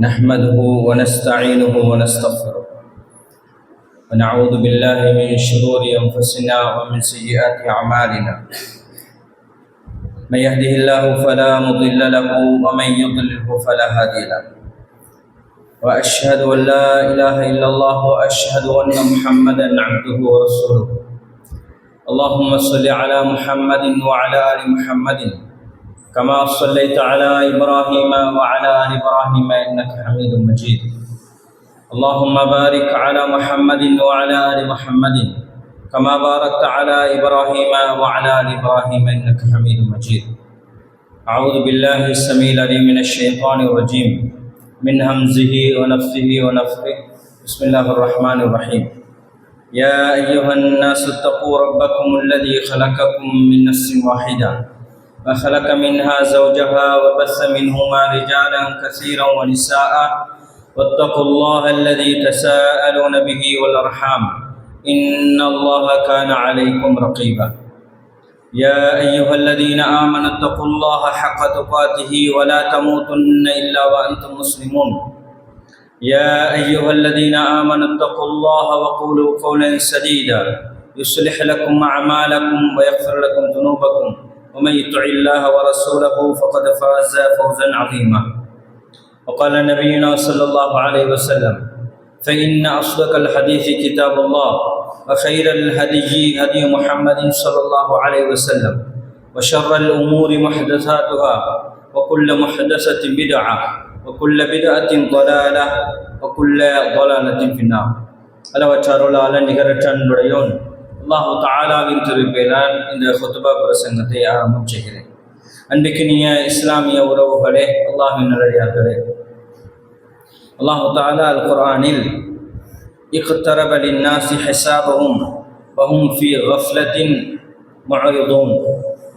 نحمده ونستعينه ونستغفره ونعوذ بالله من شرور أنفسنا ومن سيئات أعمالنا. من يهده الله فلا مضل له ومن يضلله فلا هادي له. وأشهد أن لا إله إلا الله وأشهد أن محمدا عبده ورسوله. اللهم صل على محمد وعلى آل محمد كما صليت على إبراهيم وعلى آل إبراهيم إنك حميد مجيد. اللهم بارك على محمد وعلى آل محمد كما باركت على إبراهيم وعلى آل إبراهيم إنك حميد مجيد. أعوذ بالله السميع العليم من الشيطان الرجيم من همزه ونفثه ونفثه. بسم الله الرحمن الرحيم. يا أيها الناس اتقوا ربكم الذي خلقكم من نفس واحدة وخلق منها زوجها وبث منهما رجالا كثيرا ونساء واتقوا الله الذي تساءلون به والأرحام إن الله كان عليكم رقيبا. يا أيها الذين آمنوا اتقوا الله حق تقاته ولا تموتن إلا وأنتم مسلمون. يا أيها الذين آمنوا اتقوا الله وقولوا قولا سديدا يصلح لكم أعمالكم ويغفر لكم ذنوبكم ومن يطع الله ورسوله فقد فاز فوزا عظيما. وقال نبينا صلى الله عليه وسلم: فإن أصدق الحديث كتاب الله وخير الهدي هدي محمد صلى الله عليه وسلم وشر الأمور محدثاتها وكل محدثة بدعة وكل بدعة ضلالة وكل ضلالة في النار. அளவற்றாருளாளன் நிகரற்ற அன்புடையோன் அல்லாஹு தஆலாவின் திருப்பெயரால் இந்த குத்பா பிரசங்கத்தை ஆரம்பம் செய்கிறேன். அன்பிற்கினிய இஸ்லாமிய உறவுகளே, அல்லாஹ்வின் நல்லடியார்களே, அல்லாஹு தஆலா அல் குர்ஆனில் இக்தரப லின்னாஸி ஹிசாபஹும் வஹும் ஃபீ கஃப்லத்தின் முஅரிதூன்,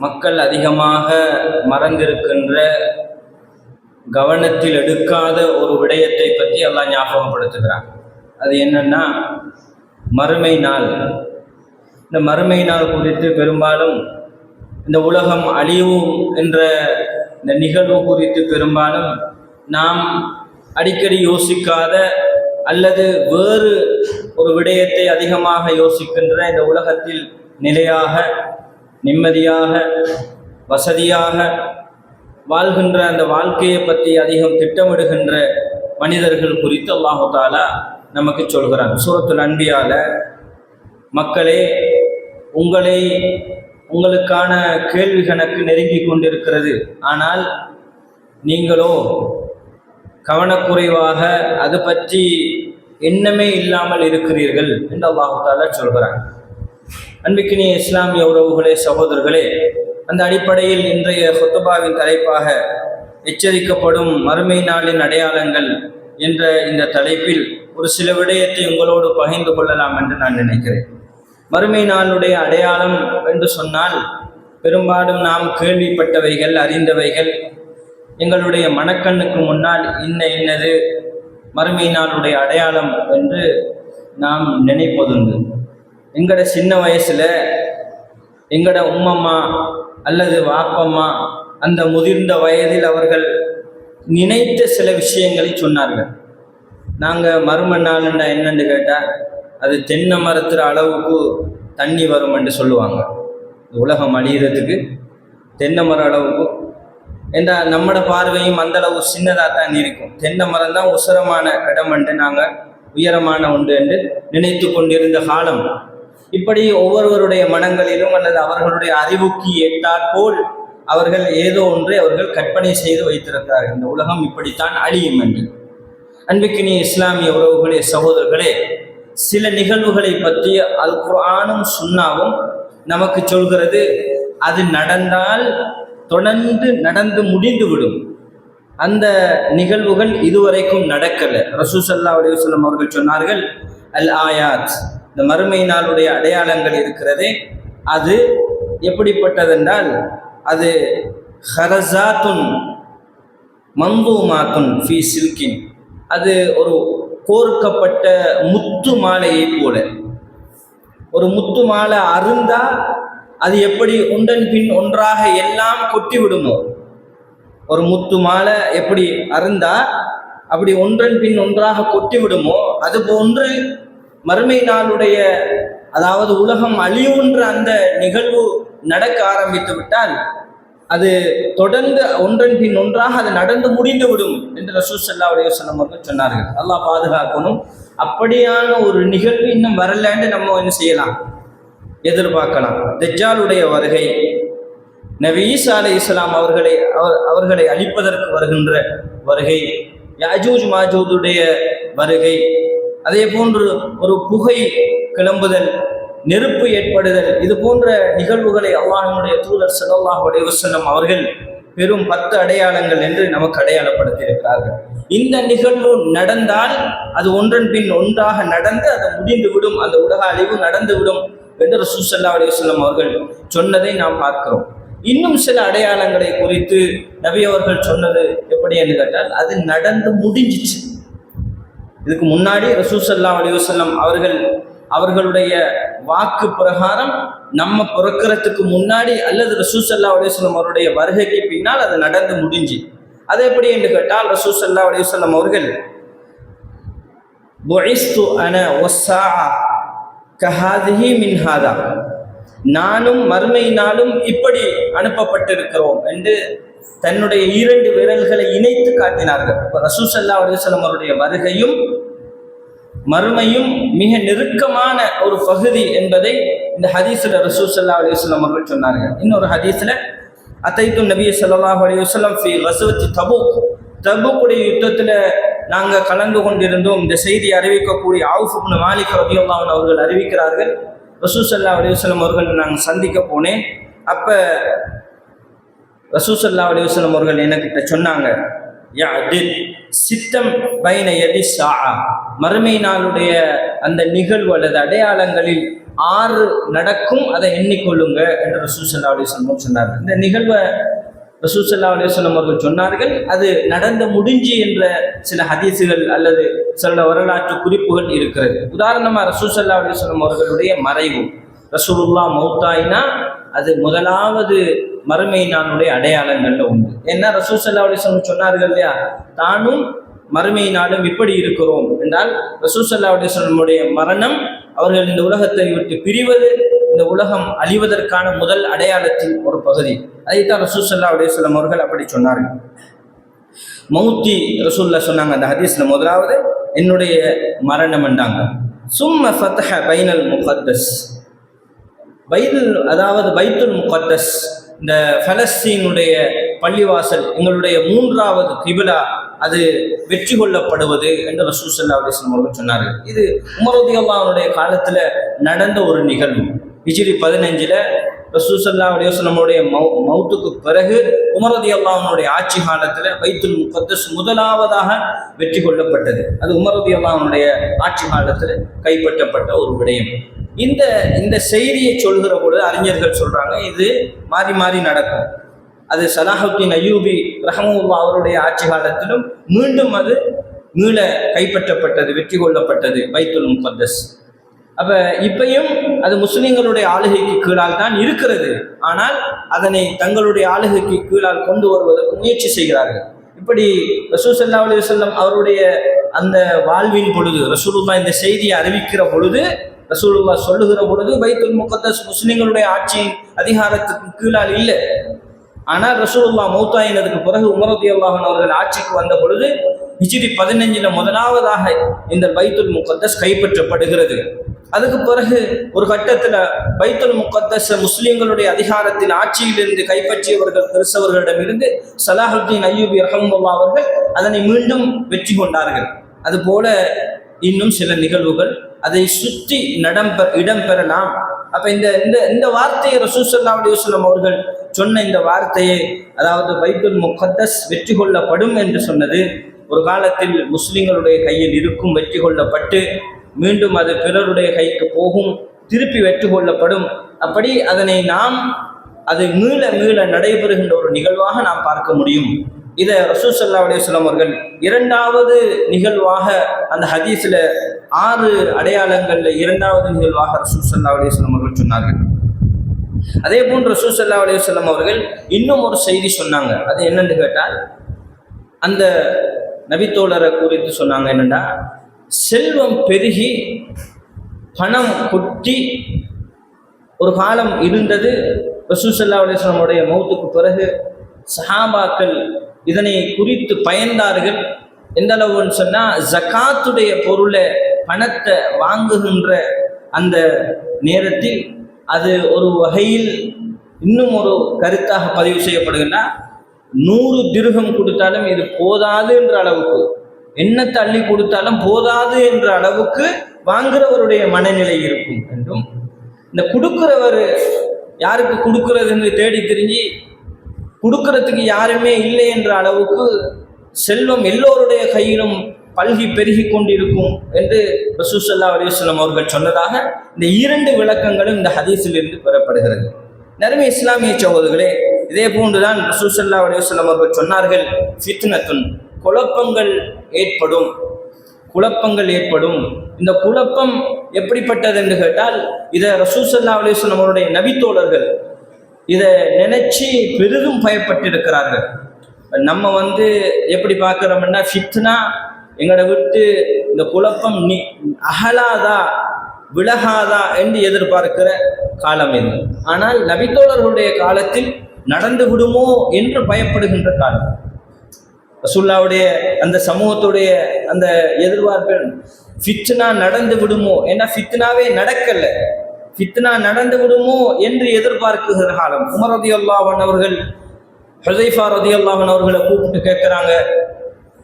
மக்கள் அதிகமாக மறந்திருக்கின்ற, கவனத்தில் எடுக்காத ஒரு விடயத்தை பற்றி அல்லாஹ் ஞாபகப்படுத்துகிறான். அது என்னன்னா மறுமை நாள். இந்த மறுமை நாள் குறித்து பெரும்பாலும் இந்த உலகம் அழியும் என்ற இந்த நிகழ்வு குறித்து பெரும்பாலும் நாம் அடிக்கடி யோசிக்காத அல்லது வேறு ஒரு விடயத்தை அதிகமாக யோசிக்கின்ற, இந்த உலகத்தில் நிலையாக நிம்மதியாக வசதியாக வாழ்கின்ற அந்த வாழ்க்கையை பற்றி அதிகம் திட்டமிடுகின்ற மனிதர்கள் குறித்து அல்லாஹு தஆலா நமக்கு சொல்கிறான். சூரத்துல் அன்பியால, மக்களே, உங்களுக்கான கேள்வி கணக்கு நெருங்கி கொண்டிருக்கிறது, ஆனால் நீங்களோ கவனக்குறைவாக அது பற்றி எண்ணமே இல்லாமல் இருக்கிறீர்கள் என்று அல்லாஹ் தஆலா சொல்கிறான். அன்பிற்கினிய இஸ்லாமிய உறவுகளே, சகோதரர்களே, அந்த அடிப்படையில் இன்றைய குத்பாவின் தலைப்பாக எச்சரிக்கப்படும் மறுமை நாளின் அடையாளங்கள் என்ற இந்த தலைப்பில் ஒரு சில விடயத்தை உங்களோடு பகிர்ந்து கொள்ளலாம் என்று நான் நினைக்கிறேன். மறுமை நாளுடைய அடையாளம் என்று சொன்னால் பெரும்பாலும் நாம் கேள்விப்பட்டவைகள், அறிந்தவைகள், எங்களுடைய மனக்கண்ணுக்கு முன்னால் இன்னது மறுமை நாளுடைய அடையாளம் என்று நாம் நினைப்பதுண்டு. எங்களோட சின்ன வயசில் எங்களோட உம்மம்மா அல்லது வாப்பம்மா அந்த முதிர்ந்த வயதில் அவர்கள் நினைத்த சில விஷயங்களை சொன்னார்கள். நாங்கள் மறுமை நாள்னா என்னன்னு கேட்டால், அது தென்னை மரத்துற அளவுக்கு தண்ணி வரும் என்று சொல்லுவாங்க. உலகம் அழிகிறதுக்கு தென்னை மரம் அளவுக்கு, ஏன்னா நம்மளோட பார்வையும் அந்த அளவு சின்னதாக தான் இருக்கும். தென்னை மரம் தான் உசரமான இடம் என்று நாங்கள் உயரமான ஒன்று என்று நினைத்து கொண்டிருந்த காலம். இப்படி ஒவ்வொருவருடைய மனங்களிலும் அல்லது அவர்களுடைய அறிவுக்கு ஏற்றாற்போல் அவர்கள் ஏதோ ஒன்றை அவர்கள் கற்பனை செய்து வைத்திருக்கிறார்கள். இந்த உலகம் இப்படித்தான் அழியும் என்று. அன்பிற்கினிய இஸ்லாமிய உறவுகளே, சகோதரர்களே, சில நிகழ்வுகளை பற்றி அல் குர்ஆனும் சுன்னாவும் நமக்கு சொல்கிறது. அது நடந்தால் தொடர்ந்து நடந்து முடிந்துவிடும். அந்த நிகழ்வுகள் இதுவரைக்கும் நடக்கலை. ரசூல் ஸல்லல்லாஹு அலைஹி வஸல்லம் அவர்கள் சொன்னார்கள், அல் ஆயாத், இந்த மறுமை நாளுடைய அடையாளங்கள் இருக்கிறதே, அது எப்படிப்பட்டதென்றால், அது ஹரஸாத்துன் மந்தூமாத்துன் ஃபீ சில்கின், அது ஒரு கோர்க்கப்பட்ட முத்து மாலையை போல. ஒரு முத்து மாலை அருந்தா அது எப்படி ஒன்றன் பின் ஒன்றாக எல்லாம் கொட்டி விடுமோ, ஒரு முத்து மாலை எப்படி அருந்தா அப்படி ஒன்றன் பின் ஒன்றாக கொட்டிவிடுமோ அது போன்று மறுமை நாளுடைய அதாவது உலகம் அழிவுன்ற அந்த நிகழ்வு நடக்க ஆரம்பித்து விட்டால் அது தொடர்ந்து ஒன்றன் பின் ஒன்றாக அது நடந்து முடிந்து விடும் என்று ரசூல் ஸல்லல்லாஹு அலைஹி வஸல்லம் அவர்கள் சொன்னார்கள். அல்லாஹ் பாதுகாக்கணும். அப்படியான ஒரு நிகழ்வு இன்னும் வரலன்னு நம்ம என்ன செய்யலாம், எதிர்பார்க்கலாம். தஜ்ஜாலுடைய வருகை, நபி ஈசா அலைஹிஸ்ஸலாம் அவர்களை அழிப்பதற்கு வருகின்ற வருகை, யாஜூஜ் மாஜூஜுடைய வருகை, அதே போன்று ஒரு புகை கிளம்புதல், நெருப்பு ஏற்படுதல், இது போன்ற நிகழ்வுகளை அல்லாஹ்வுடைய தூதர் ஸல்லல்லாஹு அலைஹி வஸல்லம் அவர்கள் பெரும் 10 அடையாளங்கள் என்று நமக்கு அடையாளப்படுத்தி இருக்கிறார்கள். இந்த நிகழ்வு நடந்தால் அது ஒன்றன் பின் ஒன்றாக நடந்து அது முடிந்து விடும், அந்த உலக அழிவு நடந்து விடும் என்று ரசூல் ஸல்லல்லாஹு அலைஹி வஸல்லம் அவர்கள் சொன்னதை நாம் பார்க்கிறோம். இன்னும் சில அடையாளங்களை குறித்து நபி அவர்கள் சொன்னது எப்படி என்று கேட்டால் அது நடந்து முடிஞ்சிச்சு. இதுக்கு முன்னாடி ரசூல் ஸல்லல்லாஹு அலைஹி வஸல்லம் அவர்களுடைய வாக்கு பிரகாரம் நம்ம பிறக்கிறதுக்கு முன்னாடி அல்லது ரசூல் ஸல்லல்லாஹு அலைஹி வஸல்லம் அவருடைய வருகைக்கு பின்னால் அது நடந்து முடிஞ்சு. அது எப்படி என்று கேட்டால் ரசூல் ஸல்லல்லாஹு அலைஹி வஸல்லம் அவர்கள் புஇஸ்து அன வஸ்ஸாஅ கஹாதிஹி மின் ஹாதா, நானும் மறுமை நாளும் இப்படி அனுப்பப்பட்டிருக்கிறோம் என்று தன்னுடைய 2 விரல்களை இணைத்து காட்டினார்கள். ரசூல் ஸல்லல்லாஹு அலைஹி வஸல்லம் அவருடைய வருகையும் மறுமையும் மிக நெருக்கமான ஒரு பகுதி என்பதை இந்த ஹதீஸ்ல ரசூல் ஸல்லல்லாஹு அலைஹி வஸல்லம் அவர்கள் சொன்னார்கள். இன்னொரு ஹதீஸ்ல அத்தைத்து நபி ஸல்லல்லாஹு அலைஹி வஸல்லம் ஃபி கஸ்வத்தி தபூக்குடைய யுத்தத்தில் நாங்கள் கலந்து கொண்டிருந்தோம். இந்த செய்தி அறிவிக்கக்கூடிய அவுஃப் இப்னு மாலிக் ரலியல்லாஹு அன்ஹு அவர்கள் அறிவிக்கிறார்கள், ரசூல் ஸல்லல்லாஹு அலைஹி வஸல்லம் அவர்கள் நாங்கள் சந்திக்க போனேன். அப்போ ரசூல் ஸல்லல்லாஹு அலைஹி வஸல்லம் அவர்கள் என்கிட்ட சொன்னாங்க, யஅதில் சித்தம் பைன யதி ஸாஅ, மறுமை நாளுடைய அந்த நிகழ்வு அல்லது அடையாளங்களில் 6 நடக்கும், அதை எண்ணிக்கொள்ளுங்க என்று ரசூல் ஸல்லல்லாஹு அலைஹி வஸல்லம் சொன்னார்கள். இந்த நிகழ்வை ரசூல் ஸல்லல்லாஹு அலைஹி வஸல்லம் அவர்கள் சொன்னார்கள். அது நடந்து முடிஞ்சு என்ற சில ஹதீஸுகள் அல்லது சில வரலாற்று குறிப்புகள் இருக்கிறது. உதாரணமாக ரசூல் ஸல்லல்லாஹு அலைஹி வஸல்லம் அவர்களுடைய மறைவு, ரசூலுல்லாஹ் மௌத்தாயினா அது முதலாவது மறுமை நாளுடைய அடையாளங்கள்ல உண்டு. ஏன்னா ரசூல் ஸல்லல்லாஹு அலைஹி வஸல்லம் சொன்னார்கள் இல்லையா, தானும் மறுமை நாளும் இப்படி இருக்கிறோம் என்றால் ரசூல் ஸல்லல்லாஹு அலைஹி வஸல்லமுடைய மரணம், அவர்கள் இந்த உலகத்தை விட்டு பிரிவது, இந்த உலகம் அழிவதற்கான முதல் அடையாளத்தின் ஒரு பகுதி. அதைத்தான் ரசூல் ஸல்லல்லாஹு அலைஹி வஸல்லம் அவர்கள் அப்படி சொன்னார்கள். மௌத்தி ரசூலுல்லாஹ் சொன்னாங்க அந்த ஹதீஸ்ல, முதலாவது என்னுடைய மரணம் என்றாங்க. சும்ம ஃபத்ஹ பைனல் முகத்தஸ், அதாவது பைத்துல் முகத்தஸ், இந்த பலஸ்தீனுடைய பள்ளிவாசல், எங்களுடைய 3வது கிபிலா, அது வெற்றி கொள்ளப்படுவது என்று ரசூல் ஸல்லல்லாஹு அலைஹி வஸல்லம் அவர்கள் சொன்னார்கள். இது உமர் ரலியல்லாஹு அன்ஹுடைய காலத்துல நடந்த ஒரு நிகழ்வு. ஹிஜ்ரி 15 ரசூல் ஸல்லல்லாஹு அலைஹி வஸல்லம் மௌத்துக்கு பிறகு உமர் ரலியல்லாஹு அன்ஹுடைய ஆட்சி காலத்துல பைத்துல் முகத்தஸ் முதலாவதாக வெற்றி கொள்ளப்பட்டது. அது உமர் ரலியல்லாஹு அன்ஹுடைய ஆட்சி காலத்துல கைப்பற்றப்பட்ட ஒரு விடயம். இந்த செய்தியை சொல்கிற பொழுது அறிஞர்கள் சொல்றாங்க, இது மாறி மாறி நடக்கும். அது சலாஹுத்தீன் அய்யூபி ரஹ்மத்துல்லாஹி அவருடைய ஆட்சி காலத்திலும் மீண்டும் அது மீள கைப்பற்றப்பட்டது, வெற்றி கொள்ளப்பட்டது பைத்துல் முகத்தஸ். அப்ப இப்பையும் அது முஸ்லிம்களுடைய ஆளுகைக்கு கீழால் தான் இருக்கிறது. ஆனால் அதனை தங்களுடைய ஆளுகைக்கு கீழால் கொண்டு வருவதற்கு முயற்சி செய்கிறார்கள். இப்படி ரசூல் ஸல்லல்லாஹு அலைஹி வஸல்லம் அவருடைய அந்த வாழ்வின் பொழுது, ரசூலுல்லாஹ் இந்த செய்தியை அறிவிக்கிற பொழுது, ரசூலுல்லாஹ் சொல்லுகிற பொழுது பைத்துல் முகத்தஸ் முஸ்லிம்களுடைய ஆட்சியின் அதிகாரத்துக்கு கீழால் இல்லை. ஆனால் ரசூலுல்லாஹ் மௌத்தாயினதுக்கு பிறகு உமர் ரலியல்லாஹு அன்ஹு அவர்கள் ஆட்சிக்கு வந்த பொழுது ஹிஜ்ரி 15 முதலாவதாக இந்த பைத்துல் முகத்தஸ் கைப்பற்றப்படுகிறது. அதுக்கு பிறகு ஒரு கட்டத்தில் பைத்துல் முகத்தஸ் முஸ்லிம்களுடைய அதிகாரத்தில் ஆட்சியிலிருந்து கைப்பற்றியவர்கள் கிறிஸ்தவர்களிடமிருந்து சலாஹுத்தீன் அய்யூபி ரஹ்மத்துல்லாஹி அவர்கள் அதனை மீண்டும் வெற்றி கொண்டார்கள். அதுபோல இன்னும் சில நிகழ்வுகள் அதை சுற்றி இடம்பெறலாம். அப்ப இந்த வார்த்தையை ரசூல் ஸல்லல்லாஹு அலைஹி வஸல்லம் அவர்கள் சொன்ன இந்த வார்த்தையை, அதாவது பைத்துல் முகத்தஸ் வெற்றி கொள்ளப்படும் என்று சொன்னது, ஒரு காலத்தில் முஸ்லிம்களுடைய கையில் இருக்கும், வெற்றி கொள்ளப்பட்டு மீண்டும் அது பிறருடைய கைக்கு போகும், திருப்பி வெற்றி கொள்ளப்படும். அப்படி அதனை அது மீள மீள நடைபெறுகின்ற ஒரு நிகழ்வாக நாம் பார்க்க முடியும். இதை ரசூல் ஸல்லல்லாஹு அலைஹி வஸல்லம் அவர்கள் 2வது நிகழ்வாக அந்த ஹதீஸ்ல 6 அடையாளங்கள்ல 2வது நிகழ்வாக ரசூல் ஸல்லல்லாஹு அலைஹி வஸல்லம் அவர்கள் சொன்னார்கள். அதே போன்று ரசூல் ஸல்லல்லாஹு அலைஹி வஸல்லம் அவர்கள் இன்னும் ஒரு செய்தி சொன்னாங்க. அது என்னன்னு கேட்டால், அந்த நபித்தோழரை குறித்து சொன்னாங்க என்னன்னா, செல்வம் பெருகி பணம் கொட்டி ஒரு காலம் இருந்தது. ரசூல் ஸல்லல்லாஹு அலைஹி வஸல்லம் மௌத்துக்கு பிறகு சஹாபாக்கள் இதனை குறித்து பயந்தார்கள். எந்த அளவுன்னு சொன்னா, ஜகாத்துடைய பொருளை பணத்தை வாங்குகின்ற அந்த நேரத்தில் அது ஒரு வகையில் இன்னும் ஒரு கருத்தாக பதிவு செய்யப்படுகின்றன. 100 திர்ஹம் கொடுத்தாலும் இது போதாது என்ற அளவுக்கு, என்ன தள்ளி கொடுத்தாலும் போதாது என்ற அளவுக்கு வாங்குறவருடைய மனநிலை இருக்கும் என்றும், இந்த கொடுக்கிறவர் யாருக்கு கொடுக்கிறதுன்னு தேடி திரிஞ்சு கொடுக்கறதுக்கு யாருமே இல்லை என்ற அளவுக்கு செல்வம் எல்லோருடைய கையிலும் பல்கி பெருகி கொண்டிருக்கும் என்று ரசூல் ஸல்லல்லாஹு அலைஹி வஸல்லம் அவர்கள் சொன்னதாக இந்த 2 விளக்கங்களும் இந்த ஹதீஸில் இருந்து பெறப்படுகிறது. நிறைய இஸ்லாமிய சகோதரர்களே, இதே போன்றுதான் ரசூல் ஸல்லல்லாஹு அலைஹி வஸல்லம் அவர்கள் சொன்னார்கள், ஃபித்னத்துன், குழப்பங்கள் ஏற்படும். இந்த குழப்பம் எப்படிப்பட்டது என்று கேட்டால், இதை ரசூல் ஸல்லல்லாஹு அலைஹி வஸல்லம் அவருடைய நபித்தோழர்கள் இதை நினைச்சு பெரிதும் பயப்பட்டிருக்கிறார்கள். நம்ம எப்படி பார்க்கிறோம்னா, ஃபித்னா எங்களை விட்டு இந்த குழப்பம் அகலாதா விலகாதா என்று எதிர்பார்க்கிற காலம் இது. ஆனால் நபித்தோழர்களுடைய காலத்தில் நடந்து விடுமோ என்று பயப்படுகின்ற காலம். ரசூலுல்லாஹ்வுடைய அந்த சமூகத்துடைய அந்த எதிர்பார்ப்பில் ஃபித்னா நடந்து விடுமோ, ஏன்னா ஃபித்னாவே நடக்கல, ஃபித்னா நடந்து விடுமோ என்று எதிர்பார்க்குகிற காலம். உமர் ரலியல்லாஹு அன்ஹு அவர்கள் ஹுதைஃபா ரலியல்லாஹு அன்ஹு அவர்களை கூப்பிட்டு கேட்குறாங்க,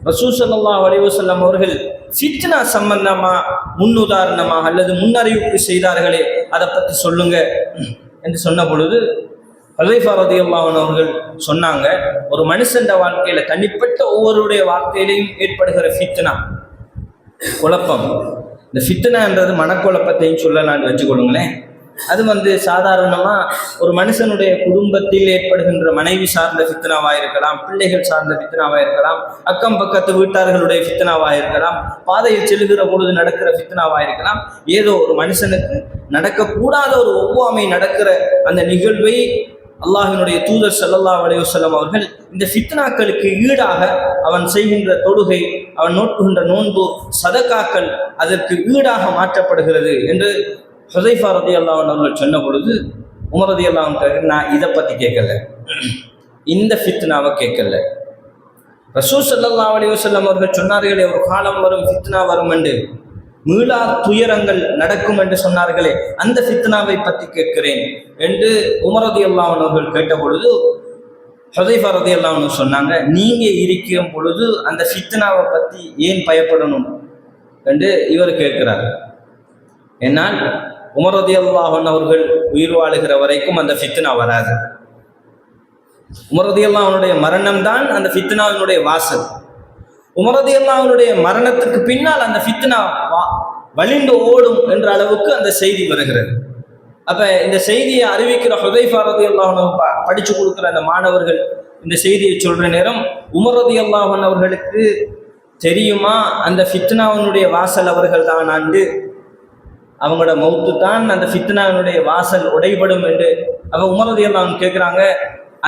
ரசூல் ஸல்லல்லாஹு அலைஹி வஸல்லம் அவர்கள் ஃபித்னா சம்பந்தமா முன்னுதாரணமாக அல்லது முன்னறிவிப்பு செய்தார்களே, அதை பற்றி சொல்லுங்க என்று சொன்ன பொழுது ஹுதைஃபா ரலியல்லாஹு அன்ஹு அவர்கள் சொன்னாங்க, ஒரு மனுஷன் வாழ்க்கையில தனிப்பட்ட ஒவ்வொருடைய வாழ்க்கையிலையும் ஏற்படுகிற ஃபித்னா, குழப்பம், இந்த ஃபித்னான்றது மனக்குழப்பத்தையும் சொல்லலான்னு வச்சுக்கொள்ளுங்களேன். அது சாதாரணமாக ஒரு மனுஷனுடைய குடும்பத்தில் ஏற்படுகின்ற மனைவி சார்ந்த ஃபித்னாவாக இருக்கலாம், பிள்ளைகள் சார்ந்த ஃபித்னாவாக இருக்கலாம், அக்கம் பக்கத்து வீட்டார்களுடைய ஃபித்னாவாக இருக்கலாம், பாதையில் செல்லுகிற பொழுது நடக்கிற ஃபித்னாவாக இருக்கலாம். ஏதோ ஒரு மனுஷனுக்கு நடக்கக்கூடாத ஒரு ஒவ்வாமை நடக்கிற அந்த நிகழ்வை அல்லாஹ்வினுடைய தூதர் ஸல்லல்லாஹு அலைஹி வஸல்லம் அவர்கள் இந்த ஃபித்னாக்களுக்கு ஈடாக அவன் செய்கின்ற தொழுகை, அவன் நோக்குகின்ற நோன்பு, சதகாக்கள் அதற்கு ஈடாக மாற்றப்படுகிறது என்று ஹுதைஃபா ரலியல்லாஹு அன்ஹு அவர்கள் சொன்ன பொழுது உமர் ரலியல்லாஹு அன்ஹு, நான் இதை பற்றி கேட்கல, இந்த ஃபித்னாவை கேட்கல. ரசூல் ஸல்லல்லாஹு அலைஹி வஸல்லம் அவர்கள் சொன்னார்களே, ஒரு காலம் வரும், ஃபித்னா வரும் என்று, மீளா துயரங்கள் நடக்கும் என்று சொன்னார்களே, அந்த ஃபித்னாவை பற்றி கேட்கிறேன் என்று உமர் ரலியல்லாஹு அன்ஹு அவர்கள் கேட்ட பொழுது ஹுதைஃபா ரலியல்லாஹு அன்ஹு சொன்னாங்க, நீங்க இருக்கிற பொழுது அந்த ஃபித்னாவை பற்றி ஏன் பயப்படணும் என்று இவர் கேட்கிறார். என்னால் உமர் ரலியல்லாஹு அன்ஹு அவர்கள் உயிர் வாழுகிற வரைக்கும் அந்த ஃபித்னா வராது. உமர் ரலியல்லாஹு அன்ஹுடைய மரணம் தான் அந்த ஃபித்னாவினுடைய வாசல். உமர் ரலியல்லாஹு அன்ஹுடைய மரணத்துக்கு பின்னால் அந்த ஃபித்னா வலிந்து ஓடும் என்ற அளவுக்கு அந்த செய்தி வருகிறது. அப்ப இந்த செய்தியை அறிவிக்கிற ஹுதைஃபா ரலியல்லாஹு அன்ஹு படிச்சு கொடுக்குற அந்த மாணவர்கள் இந்த செய்தியை சொல்ற நேரம், உமர் ரலியல்லாஹு அன்ஹு அவர்களுக்கு தெரியுமா அந்த ஃபித்னாவினுடைய வாசல் அவர்கள் தான் ஆண்டு, அவங்களோட மௌத்து தான் அந்த ஃபித்னாவினுடைய வாசல் உடைபடும் என்று. அப்ப உமர் ரலியல்லாஹு அன்ஹு கேட்குறாங்க,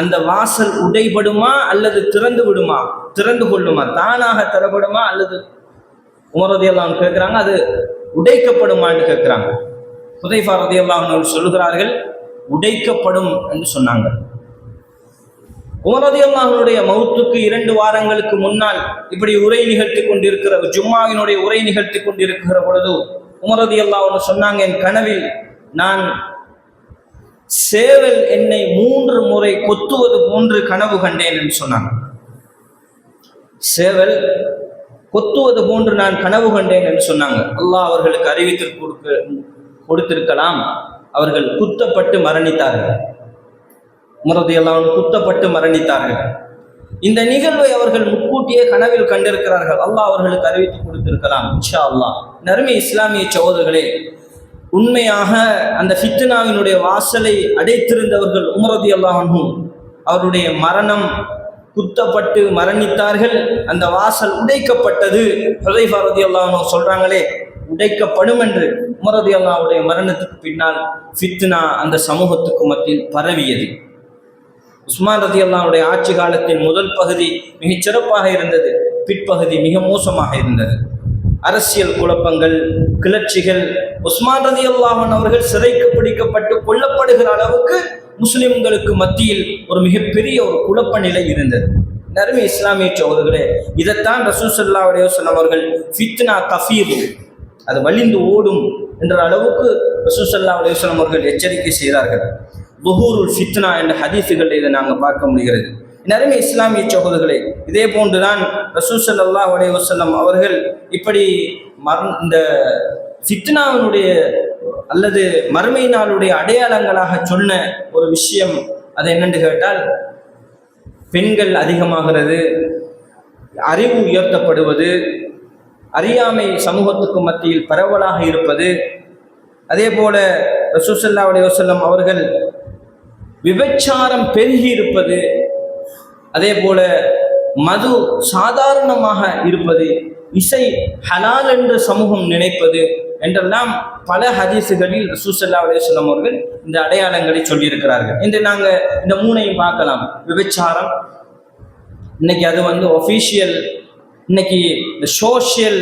அந்த வாசல் உடைபடுமா அல்லது திறந்து விடுமா, திறந்து கொள்ளுமா, தானாக திறப்படுமா அல்லது? உமர் ரலியல்லாஹு அன்ஹு கேட்குறாங்க, அது உடைக்கப்படுமான்னு கேட்குறாங்க. ஹுதைஃபா ரலியல்லாஹு அன்ஹு சொல்லுகிறார்கள், உடைக்கப்படும் என்று சொன்னாங்க. உமர் ரலியல்லாஹு அன்ஹுடைய மௌத்துக்கு 2 வாரங்களுக்கு முன்னால் இப்படி உரை நிகழ்த்தி கொண்டிருக்கிற, ஜும்மாவினுடைய உரை நிகழ்த்தி கொண்டிருக்கிற பொழுது உமர் ரலியல்லாஹு அன்ஹு சொன்னாங்க, என் கனவில் நான் சேவல் என்னை 3 முறை கொத்துவது போன்று கனவு கண்டேன் என்று சொன்னாங்க. சேவல் கொத்துவது போன்று நான் கனவு கண்டேன் என்று சொன்னாங்க. அல்லாஹ் அவர்களுக்கு அறிவித்து கொடுத்திருக்கலாம், அவர்கள் குத்தப்பட்டு மரணித்தார்கள். உமர் ரலியல்லாஹு அன்ஹு குத்தப்பட்டு மரணித்தார்கள். இந்த நிகழ்வை அவர்கள் முன்கூட்டியே கனவில் கண்டிருக்கிறார்கள். அல்லாஹ் அவர்களுக்கு அறிவித்து கொடுத்திருக்கலாம், இன்ஷா அல்லாஹ். நறுமை இஸ்லாமிய சகோதரர்களே, உண்மையாக அந்த ஃபித்னாவினுடைய வாசலை அடைத்திருந்தவர்கள் உமர் ரலியல்லாஹு அன்ஹு. அவருடைய மரணம், குத்தப்பட்டு மரணித்தார்கள், அந்த வாசல் உடைக்கப்பட்டது. ஹுதைஃபா ரலியல்லாஹு அன்ஹு சொல்றாங்களே, உடைக்கப்படும் என்று. உமர் ரலியல்லாஹு அன்ஹுடைய மரணத்துக்கு பின்னால் ஃபித்னா அந்த சமூகத்துக்கு மத்தியில் பரவியது. உஸ்மான் ரலியல்லாஹு அன்ஹுடைய ஆட்சி காலத்தின் முதல் பகுதி மிகச் சிறப்பாக இருந்தது. பிற்பகுதி மிக மோசமாக இருந்தது. அரசியல் குழப்பங்கள், கிளர்ச்சிகள், உஸ்மான் ரலியல்லாஹு அன்ஹு அவர்கள் சிறைக்கு பிடிக்கப்பட்டு கொல்லப்படுகிற அளவுக்கு முஸ்லிம்களுக்கு மத்தியில் ஒரு மிகப்பெரிய ஒரு குழப்ப நிலை இருந்தது. நறுமை இஸ்லாமிய சகோதரர்களே, இதைத்தான் ரசூல் ஸல்லல்லாஹு அலைஹி வஸல்லம் அவர்கள் ஃபித்னா தஃபீர், அது வலிந்து ஓடும் என்ற அளவுக்கு ரசூல் ஸல்லல்லாஹு அலைஹி வஸல்லம் அவர்கள் எச்சரிக்கை செய்கிறார்கள். துஹூருல் ஃபித்னா என்ற ஹதீஸுகளில் இதை நாங்கள் பார்க்க முடிகிறது. நறுமை இஸ்லாமிய சகோதரர்களே, இதே போன்றுதான் ரசூல் ஸல்லல்லாஹு அலைஹி வஸல்லம் அவர்கள் இப்படி இந்த ஃபித்னாவினுடைய அல்லது மறுமை நாளுடைய அடையாளங்களாக சொன்ன ஒரு விஷயம் அது என்னென்று கேட்டால், பெண்கள் அதிகமாகிறது, அறிவு உயர்த்தப்படுவது, அறியாமை சமூகத்துக்கு மத்தியில் பரவலாக இருப்பது, அதே போல ரசூல் ஸல்லல்லாஹு அலைஹி வஸல்லம் அவர்கள் விபச்சாரம் பெருகி இருப்பது, அதே போல மது சாதாரணமாக இருப்பது, இசை ஹலால் என்று சமூகம் நினைப்பது என்றெல்லாம் பல ஹதீஸுகளில் ரசூல் ஸல்லல்லாஹு அலைஹி வஸல்லம் அவர்கள் இந்த அடையாளங்களை சொல்லியிருக்கிறார்கள். இன்று நாங்கள் இந்த மூணையும் பார்க்கலாம். விபச்சாரம் இன்னைக்கு அது ஒஃபீஷியல், இன்னைக்கு இந்த சோஷியல்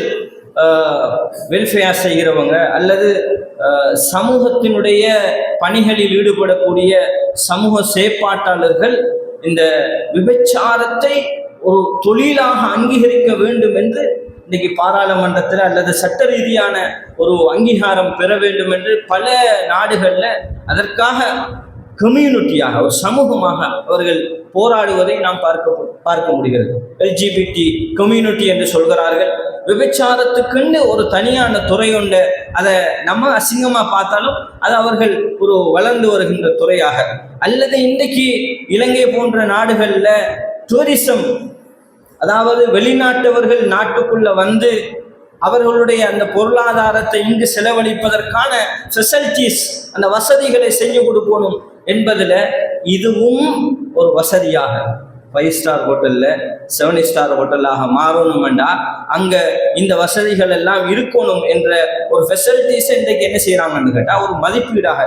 வெல்ஃபேர் செய்கிறவங்க அல்லது சமூகத்தினுடைய பணிகளில் ஈடுபடக்கூடிய சமூக செயற்பாட்டாளர்கள் இந்த விபச்சாரத்தை ஒரு தொழிலாக அங்கீகரிக்க வேண்டும் என்று இன்னைக்கு பாராளுமன்றத்தில் அல்லது சட்ட ரீதியான ஒரு அங்கீகாரம் பெற வேண்டும் என்று பல நாடுகளில் அதற்காக கம்யூனிட்டியாக ஒரு சமூகமாக அவர்கள் போராடுவதை நாம் பார்க்க முடிகிறது. எல்ஜிபிடி கம்யூனிட்டி என்று சொல்கிறார்கள். விபச்சாரத்துக்குன்னு ஒரு தனியான துறை உண்டு. அதை நம்ம அசிங்கமாக பார்த்தாலும் அது அவர்கள் ஒரு வளர்ந்து வருகின்ற துறையாக, அல்லது இன்றைக்கு இலங்கை போன்ற நாடுகளில் டூரிசம், அதாவது வெளிநாட்டவர்கள் நாட்டுக்குள்ள வந்து அவர்களுடைய அந்த பொருளாதாரத்தை இங்கு செலவழிப்பதற்கான ஃபெசிலிட்டிஸ், அந்த வசதிகளை செஞ்சு கொடுக்கணும் என்பதில் இதுவும் ஒரு வசதியாக 5 ஸ்டார் ஹோட்டலில் 7 ஸ்டார் ஹோட்டலாக மாறணுமெண்டா அங்கே இந்த வசதிகள் எல்லாம் இருக்கணும் என்ற ஒரு ஃபெசிலிட்டிஸை இன்றைக்கு என்ன செய்கிறாங்கன்னு கேட்டால் ஒரு மதிப்பீடாக,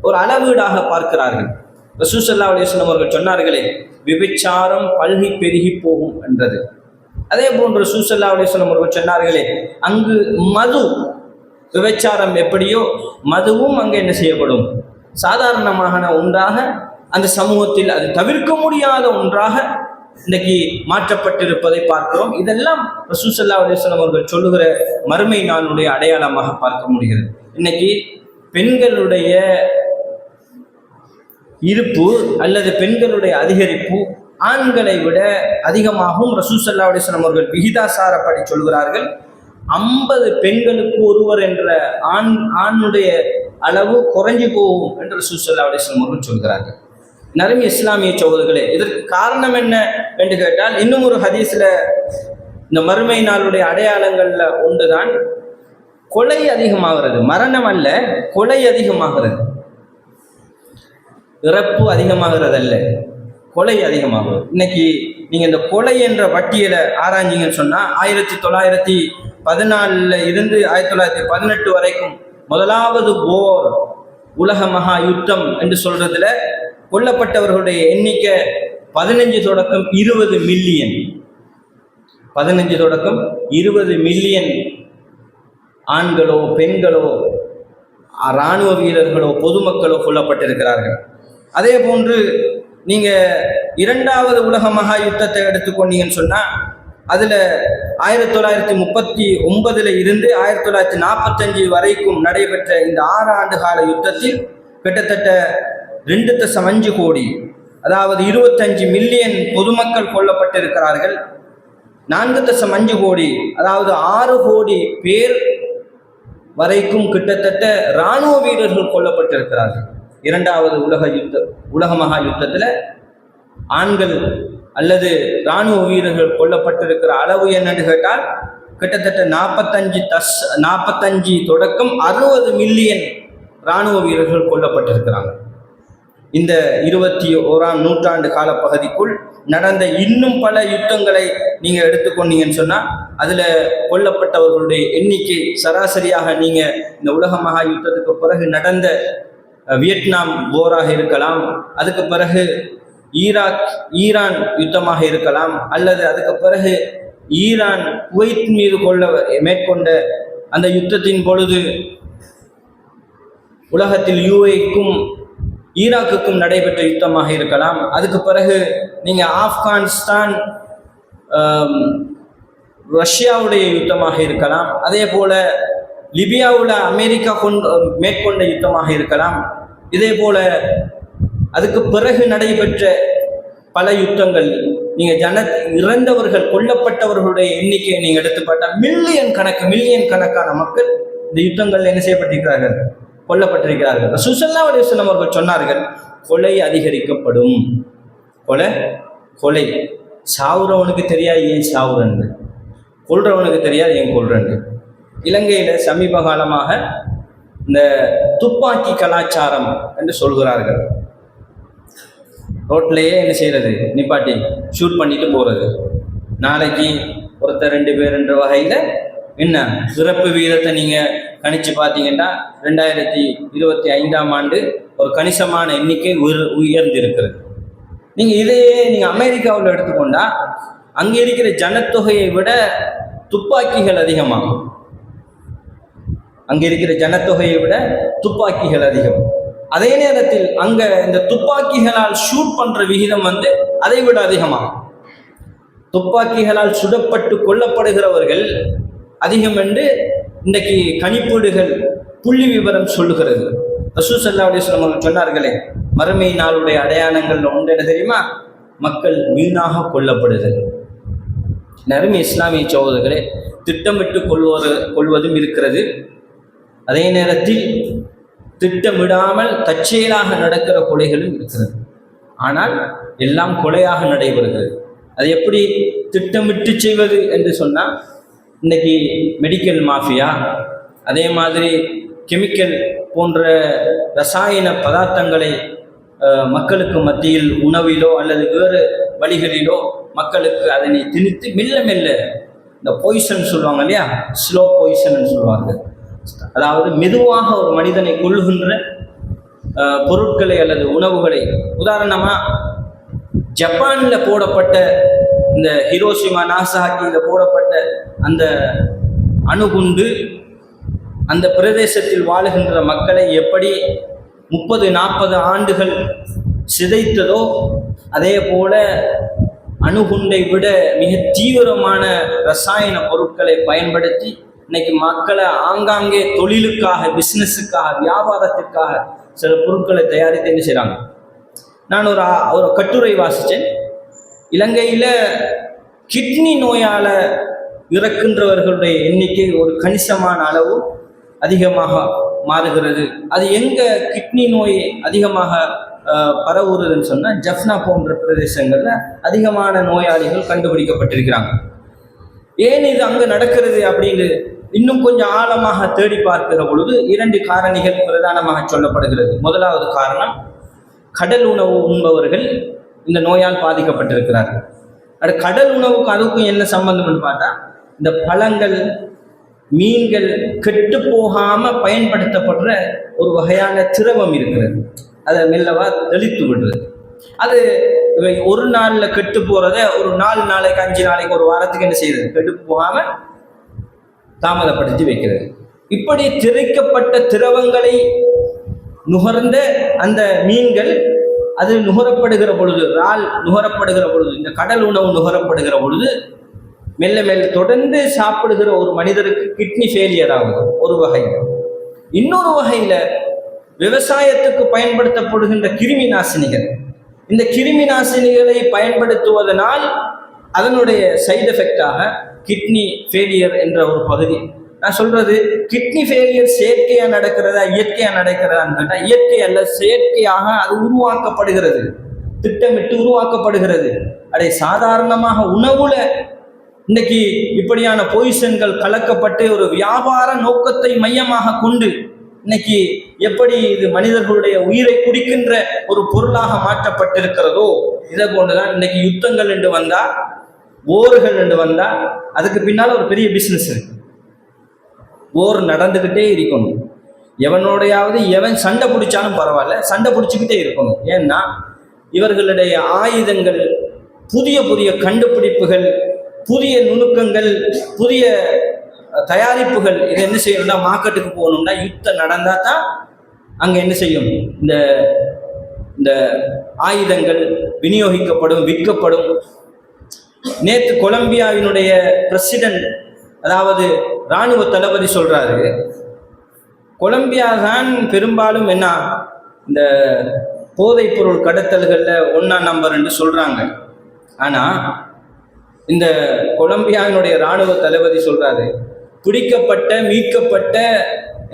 ஒரு அளவீடாக பார்க்கிறார்கள். ரசூல் ஸல்லல்லாஹு அலைஹி வஸல்லம் அவர்கள் சொன்னார்களே, விபச்சாரம் பல்கி பெருகி போகும் என்றது. அதே போன்று ரசூல் ஸல்லல்லாஹு அலைஹி வஸல்லம் அவர்கள் சொன்னார்களே, அங்கு மது, விபச்சாரம் எப்படியோ மதுவும் அங்கே என்ன செய்யப்படும், சாதாரணமான ஒன்றாக அந்த சமூகத்தில் அது தவிர்க்க முடியாத ஒன்றாக இன்றைக்கு மாற்றப்பட்டிருப்பதை பார்க்கிறோம். இதெல்லாம் ரசூல் ஸல்லல்லாஹு அலைஹி வஸல்லம் அவர்கள் சொல்லுகிற மறுமை நாளுடைய அடையாளமாக பார்க்க முடிகிறது. இன்னைக்கு பெண்களுடைய இருப்பு அல்லது பெண்களுடைய அதிகரிப்பு ஆண்களை விட அதிகமாகவும் ரசூல் ஸல்லல்லாஹு அலைஹி வஸல்லம் அவர்கள் விகிதாசாரப்படி சொல்கிறார்கள். 50 பெண்களுக்கு ஒருவர் என்ற ஆணுடைய அளவு குறைஞ்சு போகும் என்று ரசூல் ஸல்லல்லாஹு அலைஹி வஸல்லம் அவர்கள் சொல்கிறார்கள். நறுமை இஸ்லாமிய சகோதரர்களே, இதற்கு காரணம் என்ன என்று கேட்டால், இன்னும் ஒரு ஹதீஸ்ல இந்த மறுமை நாளுடைய அடையாளங்கள்ல ஒன்றுதான் கொலை அதிகமாகிறது. மரணம் அல்ல, கொலை அதிகமாகிறது. இறப்பு அதிகமாகிறது அல்ல, கொலை அதிகமாகிறது. இன்னைக்கு நீங்க இந்த கொலை என்ற பட்டியலை ஆராய்ஞ்சிங்கன்னு சொன்னா 1914 இருந்து 1918 வரைக்கும் முதலாவது போர், உலக மகா யுத்தம் என்று சொல்றதுல கொல்லப்பட்டவர்களுடைய எண்ணிக்கை 15 தொடக்கம் 20 மில்லியன். 15 தொடக்கம் 20 மில்லியன் ஆண்களோ பெண்களோ இராணுவ வீரர்களோ பொதுமக்களோ கொல்லப்பட்டிருக்கிறார்கள். அதே போன்று நீங்க 2வது உலக மகா யுத்தத்தை எடுத்துக்கொண்டீங்கன்னு சொன்னா அதுல 1939 இருந்து 1945 வரைக்கும் நடைபெற்ற இந்த 6 ஆண்டு கால யுத்தத்தில் கிட்டத்தட்ட 2.5 கோடி, அதாவது 25 மில்லியன் பொதுமக்கள் கொல்லப்பட்டிருக்கிறார்கள். 4.5 கோடி, அதாவது 6 கோடி பேர் வரைக்கும் கிட்டத்தட்ட இராணுவ வீரர்கள் கொல்லப்பட்டிருக்கிறார்கள். 2வது உலக மகா யுத்தத்தில் ஆண்கள் அல்லது இராணுவ வீரர்கள் கொல்லப்பட்டிருக்கிற அளவு என்னன்னு கேட்டால் கிட்டத்தட்ட 45 தொடக்கம் 60 மில்லியன் இராணுவ வீரர்கள் கொல்லப்பட்டிருக்கிறாங்க. இந்த 21ஆம் நூற்றாண்டு காலப்பகுதிக்குள் நடந்த இன்னும் பல யுத்தங்களை நீங்க எடுத்துக்கொண்டீங்கன்னு சொன்னா அதுல கொல்லப்பட்டவர்களுடைய எண்ணிக்கை சராசரியாக நீங்க இந்த உலக மகா யுத்தத்துக்கு பிறகு நடந்த வியட்நாம் போராக இருக்கலாம், அதுக்கு பிறகு ஈரான் யுத்தமாக இருக்கலாம், அல்லது அதுக்கு பிறகு ஈரான் குவைத் மீது மேற்கொண்ட அந்த யுத்தத்தின் பொழுது உலகத்தில் யுஏக்கும் ஈராக்குக்கும் நடைபெற்ற யுத்தமாக இருக்கலாம். அதுக்கு பிறகு நீங்கள் ஆப்கானிஸ்தான் ரஷ்யாவுடைய யுத்தமாக இருக்கலாம். அதே போல லிபியாவில் அமெரிக்கா மேற்கொண்ட யுத்தமாக இருக்கலாம். இதே போல அதுக்கு பிறகு நடைபெற்ற பல யுத்தங்கள், நீங்கள் இறந்தவர்கள் கொல்லப்பட்டவர்களுடைய எண்ணிக்கையை நீங்கள் எடுத்து பார்த்தால் மில்லியன் கணக்கான மக்கள் இந்த யுத்தங்கள் என்ன செய்யப்பட்டிருக்கிறார்கள், கொல்லப்பட்டிருக்கிறார்கள். ரசூல் ஸல்லல்லாஹு அலைஹி வஸல்லம் அவர்கள் சொன்னார்கள், கொலை அதிகரிக்கப்படும். கொலை சாவுறவனுக்கு தெரியாது ஏன் சாவுறன்னு, கொல்றவனுக்கு தெரியாது ஏன் கொல்றன்னு. இலங்கையில் சமீப காலமாக இந்த துப்பாக்கி கலாச்சாரம் என்று சொல்கிறார்கள். ரோட்லேயே என்ன செய்கிறது, நிப்பாட்டி ஷூட் பண்ணிட்டு போகிறது. நாளைக்கு ஒருத்தர் 2 பேர் என்ற வகையில் என்ன சிறப்பு வீதத்தை நீங்கள் கணிச்சு பார்த்தீங்கன்னா 2025ஆம் ஆண்டு ஒரு கணிசமான எண்ணிக்கை உயர்ந்திருக்கிறது. நீங்கள் அமெரிக்காவில் எடுத்துக்கொண்டா அங்கே இருக்கிற ஜனத்தொகையை விட துப்பாக்கிகள் அதிகமாகும். அங்கே இருக்கிற ஜனத்தொகையை விட துப்பாக்கிகள் அதிகம். அதே நேரத்தில் அங்கே இந்த துப்பாக்கிகளால் ஷூட் பண்ணுற விகிதம் அதை விட அதிகமாகும். துப்பாக்கிகளால் சுடப்பட்டு கொல்லப்படுகிறவர்கள் அதிகம் என்று இன்றைக்கு கணிப்பீடுகள் புள்ளி விவரம் சொல்லுகிறது. ரசூல் ஸல்லல்லாஹு அலைஹி வஸல்லம் அவர்கள் சொன்னார்களே, மறுமை நாளுடைய அடையாளங்கள் ஒன்று என்ன தெரியுமா, மக்கள் வீணாக கொல்லப்படுதல். நறுமை இஸ்லாமிய சகோதரர்களே, திட்டமிட்டு கொள்வதும் இருக்கிறது. அதே நேரத்தில் திட்டமிடாமல் தற்செயலாக நடக்கிற கொலைகளும் இருக்கிறது. ஆனால் எல்லாம் கொலையாக நடைபெறுகிறது. அது எப்படி திட்டமிட்டு செய்வது என்று சொன்னால், இன்றைக்கி மெடிக்கல் மாஃபியா, அதே மாதிரி கெமிக்கல் போன்ற ரசாயன பதார்த்தங்களை மக்களுக்கு மத்தியில் உணவிலோ அல்லது வேறு வழிகளிலோ மக்களுக்கு அதனை திணித்து மெல்ல இந்த பொய்சன் சொல்லுவாங்க இல்லையா, ஸ்லோ பொய்சன் சொல்லுவாங்க. அதாவது மெதுவாக ஒரு மனிதனை கொள்ளுகின்ற பொருட்களை அல்லது உணவுகளை, உதாரணமாக ஜப்பானில் போடப்பட்ட இந்த ஹிரோஷிமா நாகசாகியில் போடப்பட்ட அந்த அணுகுண்டு அந்த பிரதேசத்தில் வாழுகின்ற மக்களை எப்படி 30-40 ஆண்டுகள் சிதைத்ததோ, அதே போல அணுகுண்டை விட மிக தீவிரமான ரசாயன பொருட்களை பயன்படுத்தி இன்னைக்கு மக்களை ஆங்காங்கே தொழிலுக்காக, பிஸ்னஸுக்காக, வியாபாரத்திற்காக சில பொருட்களை தயாரித்து என்ன செய்கிறாங்க. நான் ஒரு கட்டுரை வாசித்தேன். இலங்கையில் கிட்னி நோயால் இறக்கின்றவர்களுடைய எண்ணிக்கை ஒரு கணிசமான அளவு அதிகமாக மாறுகிறது. அது எங்கே கிட்னி நோய் அதிகமாக பரவுறதுன்னு சொன்னால், ஜஃப்னா போன்ற பிரதேசங்களில் அதிகமான நோயாளிகள் கண்டுபிடிக்கப்பட்டிருக்கிறாங்க. ஏன் இது அங்கே நடக்கிறது அப்படின்னு இன்னும் கொஞ்சம் ஆழமாக தேடி பார்க்கிற பொழுது 2 காரணிகள் பிரதானமாக சொல்லப்படுகிறது. முதலாவது காரணம், கடல் உணவு உண்பவர்கள் இந்த நோயால் பாதிக்கப்பட்டிருக்கிறார்கள். அது கடல் உணவுக்கு அதுக்கும் என்ன சம்பந்தம்னு பார்த்தா, இந்த பழங்கள், மீன்கள் கெட்டு போகாமல் பயன்படுத்தப்படுற ஒரு வகையான திரவம் இருக்கிறது. அதை மெல்லவா தெளித்து விடுறது. அது ஒரு நாளில் கெட்டு போகிறத ஒரு 4 நாளைக்கு 5 நாளைக்கு ஒரு வாரத்துக்கு என்ன செய்யறது, கெட்டு போகாமல் தாமதப்படுத்தி வைக்கிறது. இப்படி திரைக்கப்பட்ட திரவங்களை நுகர்ந்த அந்த மீன்கள், அது நுகரப்படுகிற பொழுது, இறால் நுகரப்படுகிற பொழுது, இந்த கடல் உணவு நுகரப்படுகிற பொழுது மெல்ல தொடர்ந்து சாப்பிடுகிற ஒரு மனிதருக்கு கிட்னி ஃபெயிலியர் ஆகுது ஒரு வகையில். இன்னொரு வகையில் விவசாயத்துக்கு பயன்படுத்தப்படுகின்ற கிருமி நாசினிகள், இந்த கிருமி நாசினிகளை பயன்படுத்துவதனால் அதனுடைய சைடு எஃபெக்டாக கிட்னி ஃபெயிலியர் என்ற ஒரு பகுதி. நான் சொல்றது, கிட்னி ஃபெயிலியர் செயற்கையாக நடக்கிறதா இயற்கையாக நடக்கிறதான்னு கேட்டால், இயற்கை அல்ல, செயற்கையாக அது உருவாக்கப்படுகிறது, திட்டமிட்டு உருவாக்கப்படுகிறது. அதை சாதாரணமாக உணவுல இன்னைக்கு இப்படியான பொய்சன்கள் கலக்கப்பட்டு ஒரு வியாபார நோக்கத்தை மையமாக கொண்டு இன்னைக்கு எப்படி இது மனிதர்களுடைய உயிரை குடிக்கின்ற ஒரு பொருளாக மாற்றப்பட்டிருக்கிறதோ, இதை போன்றுதான் இன்னைக்கு யுத்தங்கள் என்று வந்தா, போர்கள் என்று வந்தா, அதுக்கு பின்னால் ஒரு பெரிய பிஸ்னஸ் இருக்கு. போர் நடந்துக்கிட்டே இருக்கணும். எவனோடையாவது எவன் சண்டை பிடிச்சாலும் பரவாயில்ல, சண்டை பிடிச்சிக்கிட்டே இருக்கணும். ஏன்னா இவர்களுடைய ஆயுதங்கள், புதிய புதிய கண்டுபிடிப்புகள், புதிய நுணுக்கங்கள், புதிய தயாரிப்புகள் இது என்ன செய்யணும்னா மார்க்கெட்டுக்கு போகணும்னா யுத்தம் நடந்தால் தான் அங்கே என்ன செய்யும், இந்த இந்த ஆயுதங்கள் விநியோகிக்கப்படும், விற்கப்படும். நேற்று கொலம்பியாவினுடைய பிரசிடென்ட், அதாவது இராணுவ தளபதி சொல்றாரு, கொலம்பியா தான் பெரும்பாலும் என்ன இந்த போதைப் பொருள் கடத்தல்களில் 1ஆம் நம்பர் என்று சொல்றாங்க. ஆனா இந்த கொலம்பியாவினுடைய இராணுவ தளபதி சொல்றாரு, பிடிக்கப்பட்ட மீட்கப்பட்ட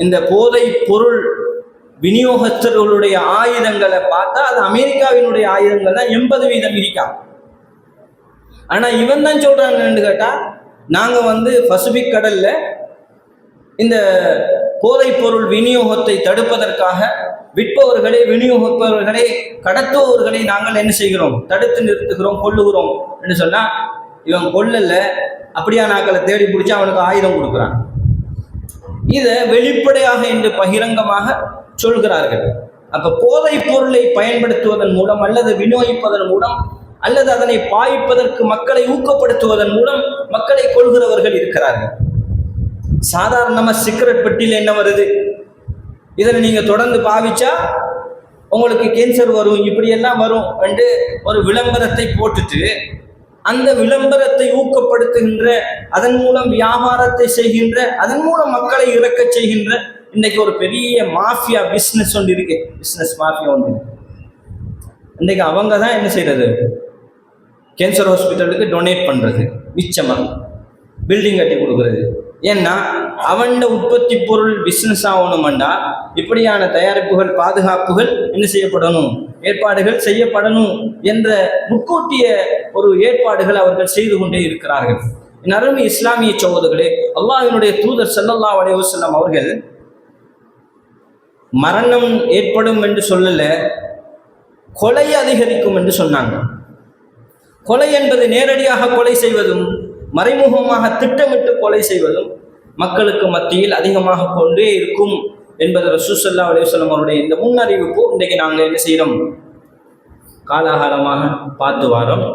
இந்த போதைப் பொருள் விநியோகஸ்தர்களுடைய ஆயுதங்களை பார்த்தா அது அமெரிக்காவினுடைய ஆயுதங்கள் தான் 80% இருக்கா. ஆனா இவன் தான் சொல்றான்னு கேட்டா, நாங்க பசிபிக் கடல்ல இந்த போதைப் பொருள் விநியோகத்தை தடுப்பதற்காக விற்பவர்களை, விநியோகிப்பவர்களை, கடத்துபவர்களை நாங்கள் என்ன செய்கிறோம், தடுத்து நிறுத்துகிறோம், கொள்ளுகிறோம் என்று சொன்னா, இவன் கொல்லல, அப்படியா நாக்களை தேடி பிடிச்சி அவனுக்கு ஆயுதம் கொடுக்குறான். இதை வெளிப்படையாக என்று பகிரங்கமாக சொல்கிறார்கள். அப்ப போதைப் பொருளை பயன்படுத்துவதன் மூலம் அல்லது விநியோகிப்பதன் மூலம் அல்லது அதனை பாய்ப்பதற்கு மக்களை ஊக்கப்படுத்துவதன் மூலம் மக்களை கொள்கிறவர்கள் இருக்கிறார்கள். சாதாரணமாக சிகரெட் பெட்டியில் என்ன வருது, இதில் நீங்கள் தொடர்ந்து பாவிச்சா உங்களுக்கு கேன்சர் வரும், இப்படியெல்லாம் வரும் என்று ஒரு விளம்பரத்தை போட்டுட்டு அந்த விளம்பரத்தை ஊக்கப்படுத்துகின்ற, அதன் மூலம் வியாபாரத்தை செய்கின்ற, அதன் மூலம் மக்களை இறக்க செய்கின்ற இன்றைக்கு ஒரு பெரிய மாஃபியா பிஸ்னஸ் ஒன்று இருக்கு. பிஸ்னஸ் மாஃபியா ஒன்று இன்றைக்கு அவங்க தான் என்ன செய்யறது, கேன்சர் ஹாஸ்பிட்டலுக்கு டொனேட் பண்ணுறது, மிச்சமாக பில்டிங் கட்டி கொடுக்குறது. ஏன்னா அவன் உற்பத்தி பொருள் பிஸ்னஸ் ஆகணும்டா இப்படியான தயாரிப்புகள், பாதுகாப்புகள் என்ன செய்யப்படணும், ஏற்பாடுகள் செய்யப்படணும் என்ற முன்கூட்டிய ஒரு ஏற்பாடுகள் அவர்கள் செய்து கொண்டே இருக்கிறார்கள். என் அருமை இஸ்லாமிய சகோதரர்களே, அல்லாஹ்வினுடைய தூதர் ஸல்லல்லாஹு அலைஹி வஸல்லம் அவர்கள் மரணம் ஏற்படும் என்று சொல்லல, கொலை அதிகரிக்கும் என்று சொன்னாங்க. கொலை என்பது நேரடியாக கொலை செய்வதும் மறைமுகமாக திட்டமிட்டு கொலை செய்வதும் மக்களுக்கு மத்தியில் அதிகமாக கொண்டே இருக்கும் என்பது ரசூல் ஸல்லல்லாஹு அலைஹி வஸல்லம் அவருடைய இந்த முன்னறிவிப்பு இன்றைக்கு நாங்கள் என்ன செய்கிறோம், காலாகாலமாக பார்த்து வாரோம்.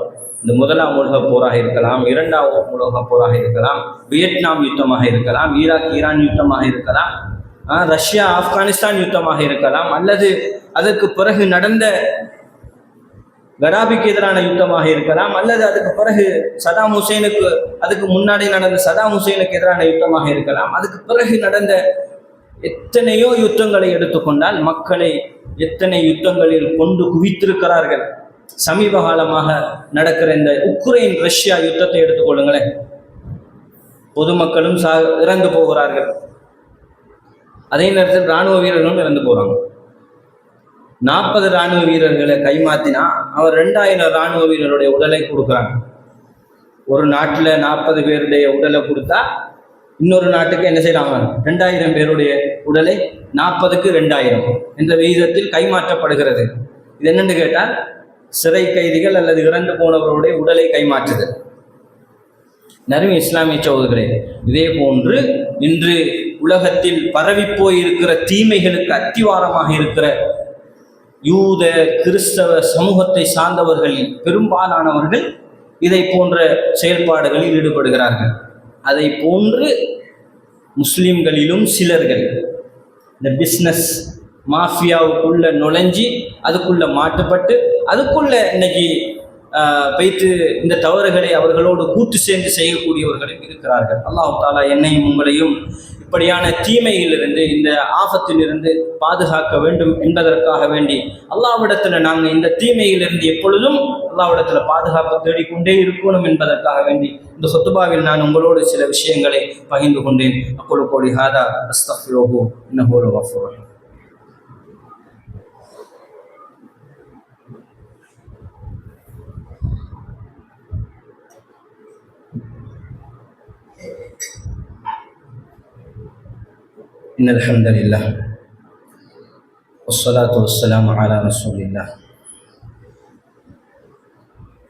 இந்த முதலாம் உலகப் போராக இருக்கலாம், இரண்டாவது உலகப் போராக இருக்கலாம், வியட்நாம் யுத்தமாக இருக்கலாம், ஈராக் ஈரான் யுத்தமாக இருக்கலாம், ரஷ்யா ஆப்கானிஸ்தான் யுத்தமாக இருக்கலாம், அல்லது அதற்கு பிறகு நடந்த கடாபிக்கு எதிரான யுத்தமாக இருக்கலாம், அல்லது அதுக்கு பிறகு சதாம் ஹுசைனுக்கு, அதுக்கு முன்னாடி நடந்த சதாம் ஹுசைனுக்கு எதிரான யுத்தமாக இருக்கலாம், அதுக்கு பிறகு நடந்த எத்தனையோ யுத்தங்களை எடுத்துக்கொண்டால் மக்களை எத்தனை யுத்தங்களில் கொண்டு குவித்திருக்கிறார்கள். சமீப காலமாக நடக்கிற இந்த உக்ரைன் ரஷ்யா யுத்தத்தை எடுத்துக்கொள்ளுங்களேன், பொதுமக்களும் இறந்து போகிறார்கள், அதே நேரத்தில் இராணுவ வீரர்களும் இறந்து போகிறாங்க. 40 இராணுவ வீரர்களை கைமாத்தினா அவர் 2000 இராணுவ வீரருடைய உடலை கொடுக்குறாங்க. ஒரு நாட்டில் 40 பேருடைய உடலை கொடுத்தா இன்னொரு நாட்டுக்கு என்ன செய்யறாங்க, 2000 பேருடைய உடலை 40க்கு 2000 என்ற விகிதத்தில் கைமாற்றப்படுகிறது. இது என்னென்னு கேட்டால் சிறை கைதிகள் அல்லது இறந்து போனவர்களுடைய உடலை கைமாற்றுதல். நறுமை இஸ்லாமிய சகோதரர்களே, இதே போன்று இன்று உலகத்தில் பரவி போய் இருக்கிற தீமைகளுக்கு அத்திவாரமாக இருக்கிற யூத கிறிஸ்தவ சமூகத்தை சார்ந்தவர்கள் பெரும்பாலானவர்கள் இதை போன்ற செயல்பாடுகளில் ஈடுபடுகிறார்கள். அதை போன்று முஸ்லிம்களிலும் சிலர்கள் இந்த பிஸ்னஸ் மாஃபியாவுக்குள்ள நுழைஞ்சி அதுக்குள்ள மாட்டுப்பட்டு அதுக்குள்ள இன்னைக்கு வைத்து இந்த தவறுகளை அவர்களோடு கூட்டு சேர்ந்து செய்யக்கூடியவர்களும் இருக்கிறார்கள். அல்லாஹ் தஆலா என்னையும் உங்களையும் இப்படியான தீமையிலிருந்து, இந்த ஆபத்திலிருந்து பாதுகாக்க வேண்டும் என்பதற்காக வேண்டி அல்லாஹ்விடத்தில் நாங்கள் இந்த தீமையிலிருந்து எப்பொழுதும் அல்லாஹ்விடத்தில் பாதுகாப்பு தேடிக்கொண்டே இருக்கணும் என்பதற்காக வேண்டி இந்த ஹுத்பாவில் நான் உங்களோடு சில விஷயங்களை பகிர்ந்து கொண்டேன். அக்குலு கௌலி ஹாதா அஸ்தக்ஃபிருஹு இன்னஹு ஹுவல் கஃபூர் ரஹீம். إن الحمد لله والصلاة والسلام على رسول الله.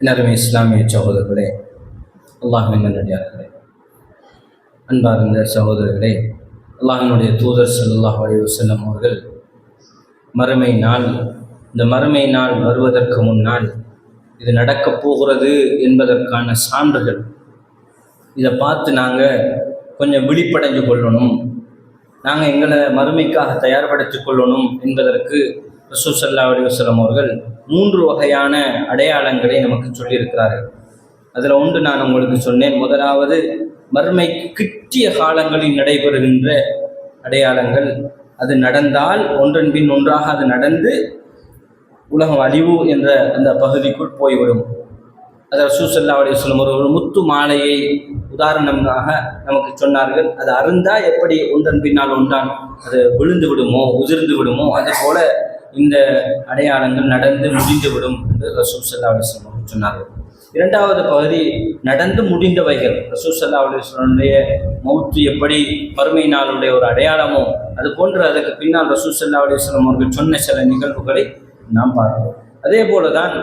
நறுமை இஸ்லாமிய சகோதரர்களே, அல்லாஹ்வின் நல்லடியார்களே, அன்பார்ந்த சகோதரர்களே, அல்லாஹ்வினுடைய தூதர் ஸல்லல்லாஹு அலைஹி வஸல்லம் அவர்கள் மறுமை நாள், இந்த மறுமை நாள் வருவதற்கு முன்னால் இது நடக்கப் போகிறது என்பதற்கான சான்றுகள் இதை பார்த்து நாங்கள் கொஞ்சம் விழிப்படைஞ்சு கொள்ளணும், நாங்கள் எங்களை மறுமைக்காக தயார்படுத்திக் கொள்ளணும் என்பதற்கு ரசூல் ஸல்லல்லாஹு அலைஹி வஸல்லம் அவர்கள் 3 வகையான அடையாளங்களை நமக்கு சொல்லியிருக்கிறார்கள். அதில் ஒன்று நான் உங்களுக்கு சொன்னேன். முதலாவது, மறுமைக்கு கிட்டிய காலங்களில் நடைபெறுகின்ற அடையாளங்கள். அது நடந்தால் ஒன்றன் பின் ஒன்றாக அது நடந்து உலகம் அழிவு என்ற அந்த பகுதிக்குள் போய்விடும். அதை ரசூல் ஸல்லல்லாஹு அலைஹி வஸல்லம் ஒரு முத்து மாலையை உதாரணமாக நமக்கு சொன்னார்கள். அது அருந்தால் எப்படி ஒன்றன் பின்னால் ஒன்றான் அது விழுந்து விடுமோ, உதிர்ந்து விடுமோ, அதுபோல இந்த அடையாளங்கள் நடந்து முடிந்துவிடும் என்று ரசூல் ஸல்லல்லாஹு அலைஹி வஸல்லம் சொன்னார்கள். இரண்டாவது பகுதி, நடந்து முடிந்தவைகள். ரசூல் ஸல்லல்லாஹு அலைஹி வஸல்லுடைய மௌத்து எப்படி மறுமை நாளுடைய ஒரு அடையாளமோ, அது போன்று அதுக்கு பின்னால் ரசூல் ஸல்லல்லாஹு அலைஹி வஸல்லம் அவர்கள் சொன்ன சில நிகழ்வுகளை நாம் பார்க்கிறோம். அதே போலதான்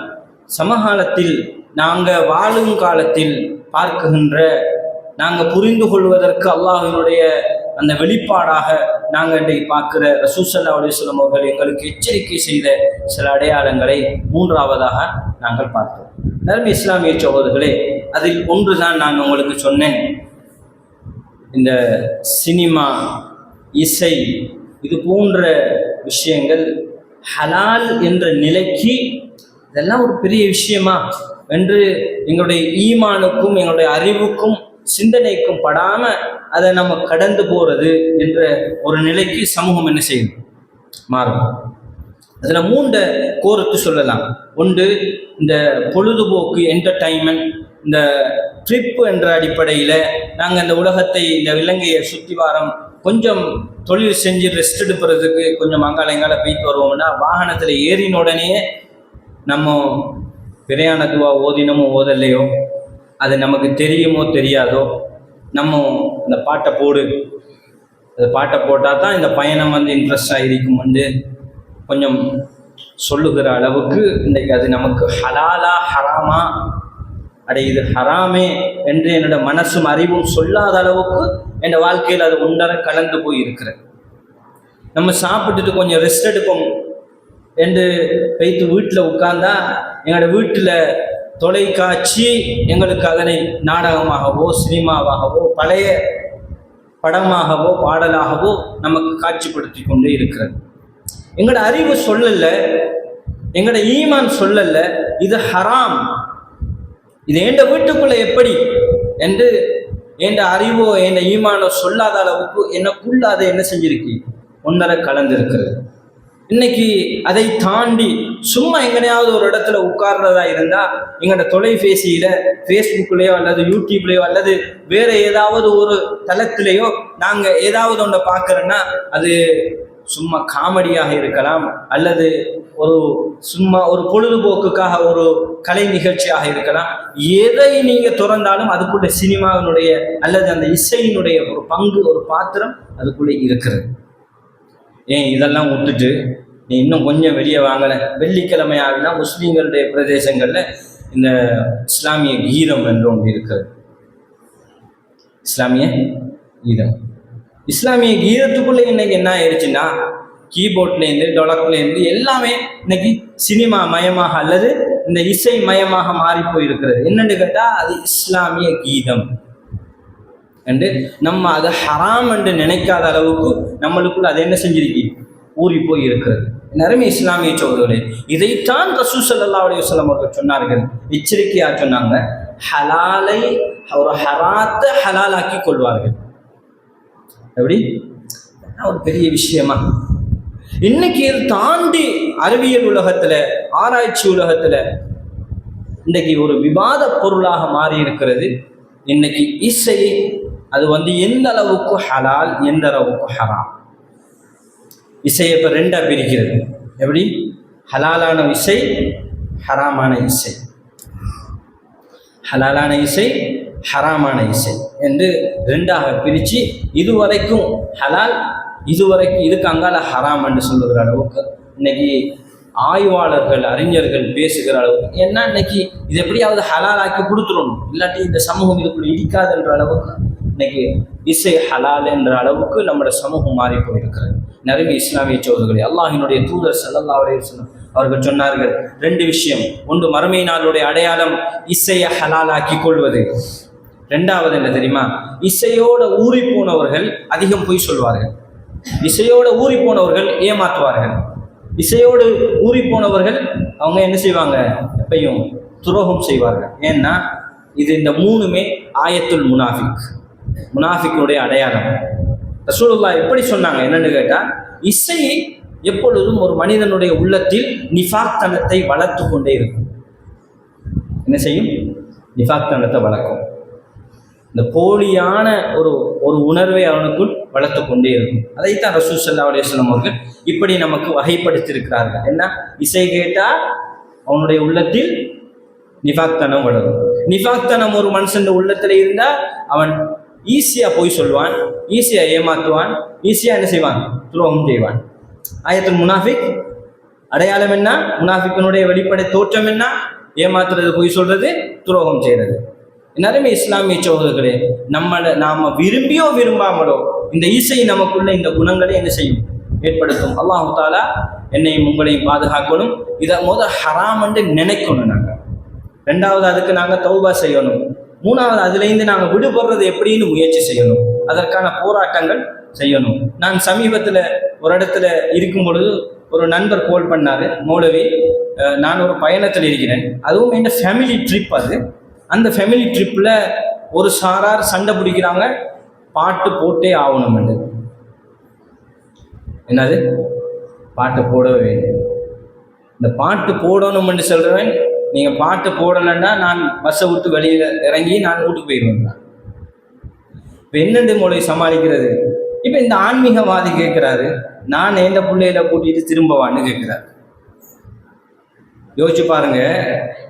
சமகாலத்தில் நாங்கள் வாழும் காலத்தில் பார்க்குகின்ற, நாங்கள் புரிந்து கொள்வதற்கு அல்லாஹ்வினுடைய அந்த வெளிப்பாடாக நாங்கள் இன்றைக்கு பார்க்கிற ரசூல் ஸல்லல்லாஹு அலைஹி வஸல்லம் அவர்கள் எங்களுக்கு எச்சரிக்கை செய்த சில அடையாளங்களை மூன்றாவதாக நாங்கள் பார்த்தோம். நறுமை இஸ்லாமிய சகோதரர்களே, அதில் ஒன்றுதான் நான் உங்களுக்கு சொன்னேன். இந்த சினிமா, இசை, இது போன்ற விஷயங்கள் ஹலால் என்ற நிலைக்கு இதெல்லாம் ஒரு பெரிய விஷயமா என்று எங்களுடைய ஈமானுக்கும் எங்களுடைய அறிவுக்கும் சிந்தனைக்கும் படாமல் அதை நம்ம கடந்து போகிறது என்ற ஒரு நிலைக்கு சமூகம் என்ன செய்யும், மாறும். அதில் 3 கோர்த்து சொல்லலாம். ஒன்று, இந்த பொழுதுபோக்கு என்டர்டைன்மெண்ட், இந்த ட்ரிப்பு என்ற அடிப்படையில் நாங்கள் இந்த உலகத்தை, இந்த இலங்கையை சுற்றி வாரம், கொஞ்சம் தொழில் செஞ்சு ரெஸ்ட் எடுக்கிறதுக்கு கொஞ்சம் அங்கால போயிட்டு வருவோம்னா, வாகனத்தில் ஏறின உடனே நம்ம பிரயாண துவா ஓதினமோ ஓதலையோ, அது நமக்கு தெரியுமோ தெரியாதோ, நம்ம இந்த பாட்டை போடு, அந்த பாட்டை போட்டால் தான் இந்த பயணம் இன்ட்ரெஸ்டாக இருக்கும் கொஞ்சம் சொல்லுகிற அளவுக்கு இன்றைக்கு அது நமக்கு ஹலாலா ஹராமா, இது ஹராமே என்று என்னோட மனசும் அறிவும் சொல்லாத அளவுக்கு என் வாழ்க்கையில் அது ஒன்றரை கலந்து போய் இருக்கிறது. நம்ம சாப்பிட்டுட்டு கொஞ்சம் ரெஸ்ட் எடுப்போம் என்று வைத்து வீட்டில் உட்கார்ந்தா, எங்களோட வீட்டில் தொலைக்காட்சி எங்களுக்கு அதனை நாடகமாகவோ சினிமாவாகவோ பழைய படமாகவோ பாடலாகவோ நமக்கு காட்சிப்படுத்தி கொண்டே இருக்கிறது. எங்களோட அறிவு சொல்லலை, எங்களோட ஈமான் சொல்லலை, இது ஹராம், இது எந்த வீட்டுக்குள்ளே எப்படி என்று எந்த அறிவோ எந்த ஈமானோ சொல்லாத அளவுக்கு எனக்குள்ள அதை என்ன செஞ்சிருக்கு, ஒன்றரை கலந்திருக்கிறது. இன்னைக்கு அதை தாண்டி சும்மா எங்கனையாவது ஒரு இடத்துல உட்கார்றதா இருந்தால் எங்களோட தொலைபேசியில் ஃபேஸ்புக்லேயோ அல்லது யூடியூப்லேயோ அல்லது வேறு ஏதாவது ஒரு தளத்திலேயோ நாங்கள் ஏதாவது ஒன்றை பார்க்குறோன்னா, அது சும்மா காமெடியாக இருக்கலாம், அல்லது சும்மா ஒரு பொழுதுபோக்குக்காக ஒரு கலை நிகழ்ச்சியாக இருக்கலாம். எதை நீங்கள் திறந்தாலும் அதுக்குள்ள சினிமாவினுடைய அல்லது அந்த இசையினுடைய ஒரு பங்கு, ஒரு பாத்திரம் அதுக்குள்ளே இருக்கிறது. இதெல்லாம் விட்டுட்டு நீ இன்னும் கொஞ்சம் வெளியே வாங்கலை. வெள்ளிக்கிழமை ஆகுனா முஸ்லீம்களுடைய பிரதேசங்களில் இந்த இஸ்லாமிய கீதம் என்று ஒன்று இருக்கிறது. இஸ்லாமிய கீதம், இஸ்லாமிய கீதத்துக்குள்ளே இன்னைக்கு என்ன ஆயிடுச்சுன்னா, கீபோர்ட்லேருந்து டொலக்லேருந்து எல்லாமே இன்னைக்கு சினிமா மயமாக அல்லது இந்த இசை மயமாக மாறி போயிருக்கிறது. என்னென்னு கேட்டால் அது இஸ்லாமிய கீதம் என்று நம்ம அதை ஹராம் என்று நினைக்காத அளவுக்கு நம்மளுக்குள்ள அது என்ன செஞ்சிருக்கு, ஊறி போய் இருக்கிறது. நிறைய இஸ்லாமிய சகோதரர்களே, இதைத்தான் ரசூல் ஸல்லல்லாஹு அலைஹி வஸல்லம் அவர்கள் சொன்னார்கள், எச்சரிக்கையாக சொன்னாங்க. ஹலாலை ஒரு ஹராத்தை ஹலாலாக்கி கொள்வார்கள். எப்படி ஒரு பெரிய விஷயமா இன்னைக்கு இது தாண்டி அறிவியல் உலகத்தில், ஆராய்ச்சி உலகத்தில் இன்றைக்கு ஒரு விவாத பொருளாக மாறி இருக்கிறது. இன்னைக்கு இசை அது எந்த அளவுக்கு ஹலால், எந்த அளவுக்கு ஹராம். இசையை இப்போ 2ஆக பிரிக்கிறது. எப்படி ஹலாலான இசை, ஹராமான இசை, ஹலாலான இசை, ஹராமான இசை என்று 2ஆக பிரித்து இதுவரைக்கும் ஹலால், இதுவரைக்கும் இதுக்கு அங்கால ஹராம் என்று சொல்லுகிற அளவுக்கு இன்னைக்கு ஆய்வாளர்கள், அறிஞர்கள் பேசுகிற அளவுக்கு, ஏன்னா இன்னைக்கு இது எப்படியாவது ஹலாலாக்கி கொடுத்துடணும், இல்லாட்டி இந்த சமூகம் இதுக்குள்ள இடிக்காதுன்ற அளவுக்கு இன்னைக்கு இசை ஹலால் என்ற அளவுக்கு நம்முடைய சமூகம் மாறி போயிருக்கிறது. நிறைய இஸ்லாமிய சகோதரர்களே, அல்லாஹ்வினுடைய தூதர் ஸல்லல்லாஹு அலைஹி வஸல்லம் அவர்கள் சொன்னார்கள் 2 விஷயம். ஒன்று, மறுமை நாளுடைய அடையாளம் இசையை ஹலாலாக்கி கொள்வது. ரெண்டாவது என்ன தெரியுமா? இசையோட ஊறி போனவர்கள் அதிகம் பொய் சொல்வார்கள். இசையோட ஊறி போனவர்கள் ஏமாற்றுவார்கள். இசையோடு ஊறி போனவர்கள் அவங்க என்ன செய்வாங்க? எப்பையும் துரோகம் செய்வார்கள். ஏன்னா இது இந்த மூணுமே ஆயத்துல் முனாஃபிக், முனாஃபிக்குடைய அடையாளம். ரசூலுல்லாஹ் எப்படி சொன்னாங்க என்னன்னு கேட்டா, இசை எப்பொழுதும் ஒரு மனிதனுடைய உள்ளத்தில் நிஃபாக்தனத்தை வளர்த்து கொண்டே இருக்கும். என்ன செய்யும்? நிஃபாக்தனத்தை வளர்க்கும். இந்த போலியான ஒரு ஒரு உணர்வை அவனுக்குள் வளர்த்து கொண்டே இருக்கும். அதைத்தான் ரசூல் ஸல்லல்லாஹு அலைஹி வஸல்லம் அவர்கள் இப்படி நமக்கு வகைப்படுத்தியிருக்கிறார்கள். என்ன? இசை கேட்டால் அவனுடைய உள்ளத்தில் நிஃபாக்தனம் வளரும். நிஃபாக்தனம் ஒரு மனுஷன் உள்ளத்தில் இருந்தால் அவன் ஈஸியாக போய் சொல்வான், ஈஸியாக ஏமாற்றுவான், ஈஸியாக என்ன செய்வான்? துரோகம் செய்வான். ஆயத்துல் முனாஃபிக் அடையாளம் என்ன? முனாஃபிக்கனுடைய வெளிப்படை தோற்றம் என்ன? ஏமாத்துறது, பொய் சொல்றது, துரோகம் செய்கிறது. எல்லாருமே இஸ்லாமிய சகோதரர்களே, நாம விரும்பியோ விரும்பாமலோ இந்த இசை நமக்குள்ள இந்த குணங்களை என்ன செய்யும்? ஏற்படுத்தும். அல்லாஹ் தஆலா என்னையும் உங்களையும் பாதுகாக்கணும். இதை ஹராம் என்று நினைக்கணும். நாங்கள் ரெண்டாவது அதுக்கு நாங்கள் தௌபா செய்யணும். மூணாவது அதுலேருந்து நாங்கள் விடுபடுறது எப்படின்னு முயற்சி செய்யணும். அதற்கான போராட்டங்கள் செய்யணும். நான் சமீபத்தில் ஒரு இடத்துல இருக்கும் பொழுது ஒரு நண்பர் கால் பண்ணார். மௌலவி, நான் ஒரு பயணத்தில் இருக்கிறேன், அதுவும் என்ன ஃபேமிலி ட்ரிப். அந்த ஃபேமிலி ட்ரிப்பில் ஒரு சாரார் சண்டை பிடிக்கிறாங்க, பாட்டு போட்டே ஆகணும் என்று. என்னது? பாட்டு போடவே வேண்டும். இந்த பாட்டு போடணும் என்று சொல்கிறவன், நீங்கள் பாட்டு போடலைன்னா நான் பஸ்ஸை விட்டு வெளியில் இறங்கி நான் வீட்டுக்கு போயிடுவேன். இப்போ என்னென்று மொழி சமாளிக்கிறது? இப்போ இந்த ஆன்மீகவாதி கேட்குறாரு, நான் எந்த பிள்ளையில கூட்டிகிட்டு திரும்பவான்னு கேட்குறாரு. யோசிச்சு பாருங்க,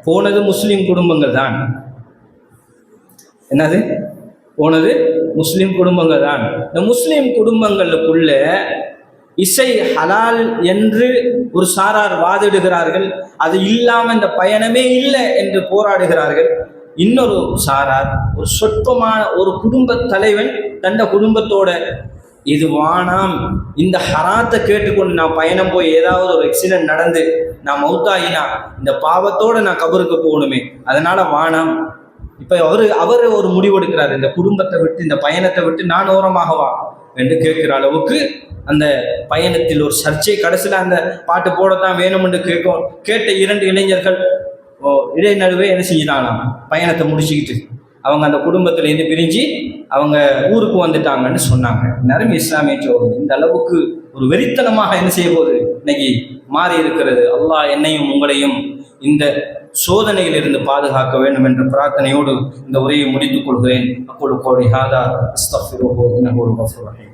போனது முஸ்லீம் குடும்பங்கள் தான். என்னது? போனது முஸ்லீம் குடும்பங்கள் தான். இந்த முஸ்லீம் குடும்பங்களுக்குள்ள இசை ஹலால் என்று ஒரு சாரார் வாதிடுகிறார்கள். அது இல்லாமல் இந்த பயணமே இல்லை என்று போராடுகிறார்கள். இன்னொரு சாரார், ஒரு சொற்பமான ஒரு குடும்ப தலைவன் தந்த குடும்பத்தோட இது வானாம், இந்த ஹராத்தை கேட்டுக்கொண்டு நான் பயணம் போய் ஏதாவது ஒரு ஆக்சிடென்ட் நடந்து நான் மௌத்தாயினா இந்த பாவத்தோடு நான் கபருக்கு போகணுமே, அதனால வானாம். இப்போ அவர் ஒரு முடிவெடுக்கிறார், இந்த குடும்பத்தை விட்டு இந்த பயணத்தை விட்டு நான் ஓரமாகவா என்று கேட்குற அளவுக்கு அந்த பயணத்தில் ஒரு சர்ச்சை. கடைசியில் அந்த பாட்டு போடத்தான் வேணும் என்று கேட்ட இரண்டு இளைஞர்கள் இடைநடுவே என்ன செஞ்சிட்டாங்களாம், பயணத்தை முடிச்சுக்கிட்டு அவங்க அந்த குடும்பத்திலேருந்து பிரிஞ்சு அவங்க ஊருக்கு வந்துட்டாங்கன்னு சொன்னாங்க. நிறைய இஸ்லாமிய சகோதரர்கள் இந்த அளவுக்கு ஒரு வெறித்தனமாக என்ன செய்ய போது இன்னைக்கு மாறி இருக்கிறது. அல்லாஹ் என்னையும் உங்களையும் இந்த சோதனையிலிருந்து பாதுகாக்க வேண்டும் என்ற பிரார்த்தனையோடு இந்த உரையை முடித்துக் கொள்கிறேன். அக்குலு கௌலி ஹாதா அஸ்தக்ஃபிருஹு இன்னஹு ஹுவல் கஃபூர் ரஹீம்.